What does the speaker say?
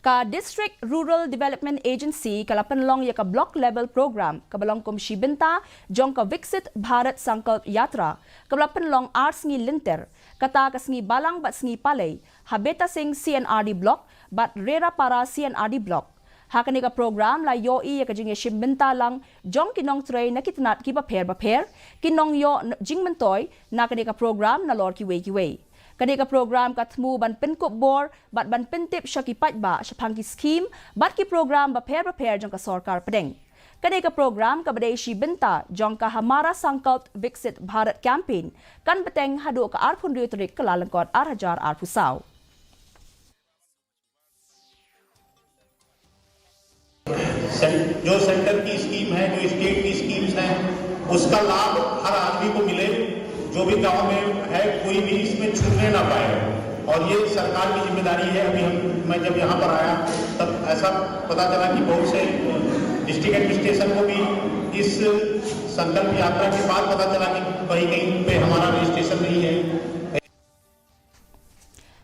Ka District Rural Development Agency kalapanlong ya ka block level program kabalong Komisi Benta jong ka Viksit Bharat Sankalp Yatra kalapanlong arts ngi linter kata kasngi balang bat sngi palay habeta sing CNRD block bat rera para CNRD block. Hakani ka program la yo i ya ka jing Benta lang jong kinong tray na kitnat ki baper kinong yo jing mentoy na kani ka program na lor kiwe. Kani ka program katmu ban pinkop bor bat ban pintip siya kipat ba siya pangki scheme bat ki program baper jong ka sarkar pedeng. Kani ka program ka badai si Benta jong ka Hamara Sankalp Viksit Bharat campaign kan beteng hadu ka arpun riturik kelalengkot arhajar arpusaw. जो सेंटर की स्कीम है, जो स्टेट की स्कीम्स हैं, उसका लाभ हर आदमी को मिले, जो भी गांव में है कोई भी इसमें छूटने ना पाए। और ये सरकार की जिम्मेदारी है। अभी मैं जब यहाँ पर आया तब ऐसा पता चला कि बहुत से डिस्ट्रिक्ट एडमिनिस्ट्रेशन को भी इस संकल्प यात्रा के बाद पता चला कि कहीं पे हमारा रजिस्ट्रेशन नहीं है।